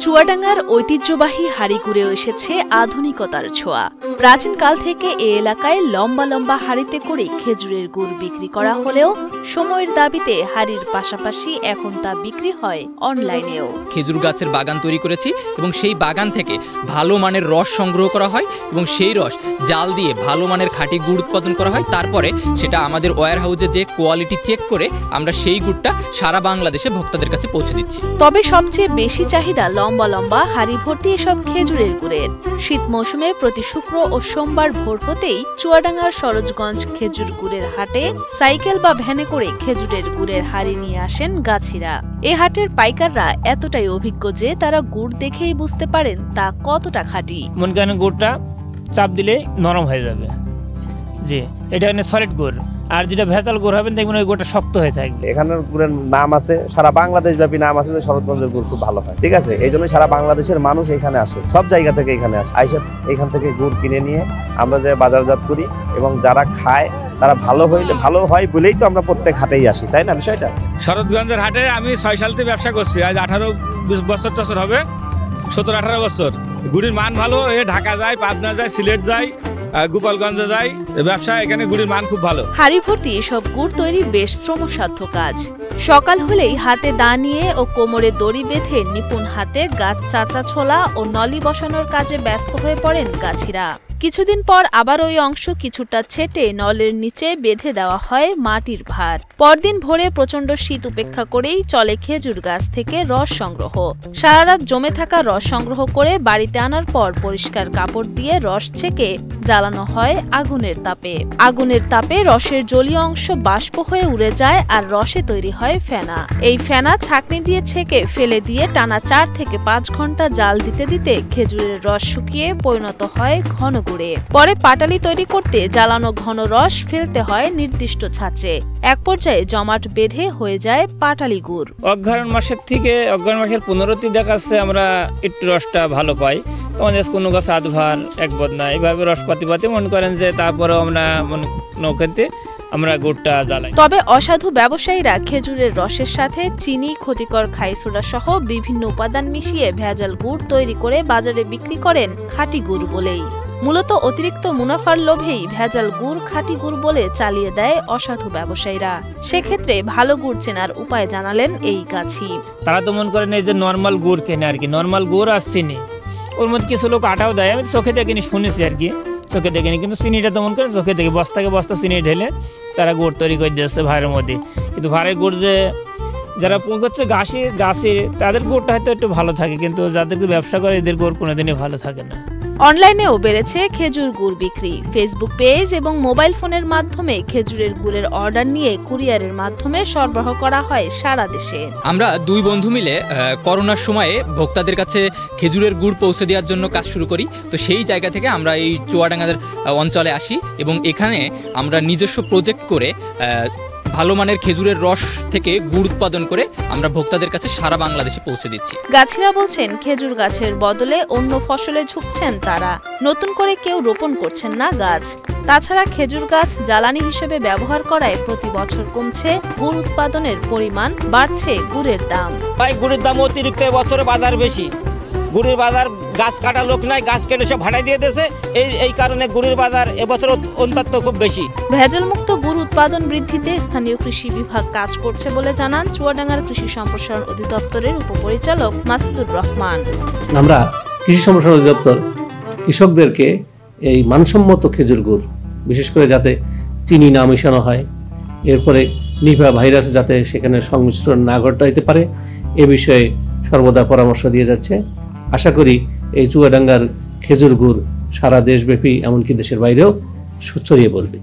চুয়াডাঙ্গার ঐতিহ্যবাহী হাড়িগুড়েও এসেছে আধুনিকতার ছোঁয়া। প্রাচীনকাল থেকে এ এলাকায় লম্বা লম্বা হাড়িতে করে খেজুরের গুড় বিক্রি করা হলেও সময়ের দাবিতে হাড়ির পাশাপাশি এখন তা বিক্রি হয় অনলাইনেও। খেজুর গাছের বাগান তৈরি করেছি এবং সেই বাগান থেকে ভালো মানের রস সংগ্রহ করা হয় এবং সেই রস জাল দিয়ে ভালো মানের খাঁটি গুড় উৎপাদন করা হয়। তারপরে সেটা আমাদের ওয়্যার হাউসে যে কোয়ালিটি চেক করে আমরা সেই গুড়টা সারা বাংলাদেশে ভোক্তাদের কাছে পৌঁছে দিচ্ছি। তবে সবচেয়ে বেশি চাহিদা লম্বা লম্বা হাড়ি ভর্তি এসব খেজুরের গুড়ের। শীত মৌসুমে প্রতি শুক্র ও সোমবার ভোর হতেই চুয়াডাঙ্গার সরোজগঞ্জ খেজুর গুড়ের হাটে সাইকেল বা ভ্যানে করে খেজুরের গুড়ের হাড়ি নিয়ে আসেন গাছিরা। এ হাটের পাইকাররা এতটাই অভিজ্ঞ যে তারা গুড় দেখেই বুঝতে পারেন তা কতটা খাঁটি। মনে করেন গুড়টা চাপ দিলে নরম হয়ে যাবে, জি এটা সলিড গুড়। আর যেটা ভেজাল গুড় হবে দেখবেন ওই গুড়টা শক্ত হয়ে থাকবে। এখানের গুড়ের নাম আছে, সারা বাংলাদেশ ব্যাপী নাম আছে যে শরৎগঞ্জের গুড় খুব ভালো হয়, ঠিক আছে। এই জন্য সারা বাংলাদেশের মানুষ এখানে আসে, সব জায়গা থেকে এখানে আসে। আইসা এখান থেকে গুড় কিনে নিয়ে আমরা যে বাজারজাত করি এবং যারা খায় তারা ভালো হয় বলেই তো আমরা প্রত্যেক হাটেই আসি, তাই না বিষয়টা। শরৎগঞ্জের হাটে আমি 6 সাল থেকে ব্যবসা করছি, আজ 18-20 বছর হবে, 17-18 বছর। গুড়ির মান ভালো, এ ঢাকা যায়, পাবনা যায়, সিলেট যায়, গোপালগঞ্জে যায়, ব্যবসা এখানে গুড়ির মান খুব ভালো। হাড়ি ভর্তি এসব গুড় তৈরি বেশ শ্রমসাধ্য কাজ। সকাল হলেই হাতে দা নিয়ে ও কোমরে দড়ি বেঁধে নিপুণ হাতে গাছ চাচা ছোলা ও নলি বসানোর কাজে ব্যস্ত হয়ে পড়েন গাছিরা। কিছুদিন পর আবার ওই অংশ কিছুটা ছেটে নলের নিচে বেঁধে দেওয়া হয় মাটির ভার। পরদিন ভোরে প্রচন্ড শীত উপেক্ষা করেই চলে খেজুর গাছ থেকে রস সংগ্রহ। সারা রাত জমে থাকা রস সংগ্রহ করে বাড়িতে আনার পর পরিষ্কার কাপড় দিয়ে রস ছেঁকে জ্বালানো হয় আগুনের তাপে। আগুনের তাপে রসের জলীয় অংশ বাষ্প হয়ে উড়ে যায় আর রসে তৈরি হয় ফেনা। এই ফেনা ছাঁকনি দিয়ে ছেঁকে ফেলে দিয়ে টানা 4 থেকে 5 ঘন্টা জাল দিতে দিতে খেজুরের রস শুকিয়ে পরিণত হয় ঘন গুড়ে। পরে পাটালি তৈরি করতে জ্বালানো ঘন রস ফেলতে হয় নির্দিষ্ট ছাঁচে। এক পর্যায়ে জমাট বেঁধে হয়ে যায় পাটালি গুড়। অগ্রহায়ণ মাসের থেকে অগ্রহায়ণ মাসের 15টি দেখাচ্ছে আমরা একটু রসটা ভালো পাই। আমাদের কোনো গাছ আধভার এক বদনা এইভাবে রসপাতি পাতি মনে করেন যে তারপরেও আমরা নৌকাতে আমরা গুড়টা জ্বালাই। তবে অসাধু ব্যবসায়ীরা খেজুরের রসের সাথে চিনি, ক্ষতিকর খাই সোডা সহ বিভিন্ন উপাদান মিশিয়ে ভেজাল গুড় তৈরি করে বাজারে বিক্রি করেন খাঁটি গুড় বলেই। মূলত অতিরিক্ত মুনাফার লোভেই ভেজাল গুড় খাঁটি গুড় বলে চালিয়ে দেয় অসাধু ব্যবসায়ীরা। সেক্ষেত্রে ভালো গুড় চেনার উপায় জানালেন এই গাছি। তারা তো মনে করেন এই যে নর্মাল গুড় কেনে আর কি, নর্মাল গুড় আর চিনি, ওর মধ্যে কিছু লোক আটাও দেয়। আমি চোখে দেখিনি, শুনেছি আর কি, চোখে দেখিনি। কিন্তু চিনিটা তো মনে করেন চোখে দেখি, বস্তাকে বস্তা চিনি ঢেলে তারা গুড় তৈরি করে দিয়েছে ভাড়ের মধ্যে। কিন্তু ভাড়ের গুড় যে যারা করছে গাছের তাদের গুড়টা হয়তো একটু ভালো থাকে, কিন্তু যাদেরকে ব্যবসা করে এদের গুড় কোনোদিনই ভালো থাকে না। অনলাইনেও বেড়েছে খেজুর গুড় বিক্রি। ফেসবুক পেজ এবং মোবাইল ফোনের মাধ্যমে খেজুরের গুড়ের অর্ডার নিয়ে কুরিয়ারের মাধ্যমে সরবরাহ করা হয় সারা দেশে। আমরা 2 বন্ধু মিলে করোনার সময়ে ভোক্তাদের কাছে খেজুরের গুড় পৌঁছে দেওয়ার জন্য কাজ শুরু করি। তো সেই জায়গা থেকে আমরা এই চুয়াডাঙ্গার অঞ্চলে আসি এবং এখানে আমরা নিজস্ব প্রজেক্ট করে ভালো মানের খেজুরের রস থেকে গুড় উৎপাদন করে আমরা ভোক্তাদের কাছে সারা বাংলাদেশে পৌঁছে দিচ্ছি। গাছিরা বলছেন খেজুর গাছের বদলে অন্য ফসলে ঝুঁকছেন তারা, নতুন করে কেউ রোপণ করছেন না গাছ। তাছাড়া খেজুর গাছ জ্বালানি হিসেবে ব্যবহার করায় প্রতি বছর কমছে গুড় উৎপাদনের পরিমাণ, বাড়ছে গুড়ের দাম। ভাই গুড়ের দাম অতিরিক্ত, বছরে বাজার বেশি। গুড়ের বাজার গাছ কাটা লোক নাই, গাছ কেটে সব ভাড়াই দিয়ে দিয়েছে, এই কারণে গুড়ের বাজার এবছর অন্তত খুব বেশি। ভেজালমুক্ত গুড় উৎপাদন বৃদ্ধিতে স্থানীয় কৃষি বিভাগ কাজ করছে বলে জানান চুয়াডাঙ্গার কৃষি সম্প্রসারণ অধিদপ্তরের উপপরিচালক মাসুদুর রহমান। আমরা কৃষি সম্প্রসারণ অধিদপ্তর কৃষকদেরকে এই মানসম্মত খেজুর গুড়, বিশেষ করে যাতে চিনি না মেশানো হয়, এরপরে নিপা ভাইরাস যাতে সেখানে সংমিশ্রণ না ঘটাইতে পারে, এ বিষয়ে সর্বদা পরামর্শ দিয়ে যাচ্ছে। আশা করি এই চুয়াডাঙ্গার খেজুর গুড় সারা দেশব্যাপী এমনকি দেশের বাইরেও ছড়িয়ে পড়বে।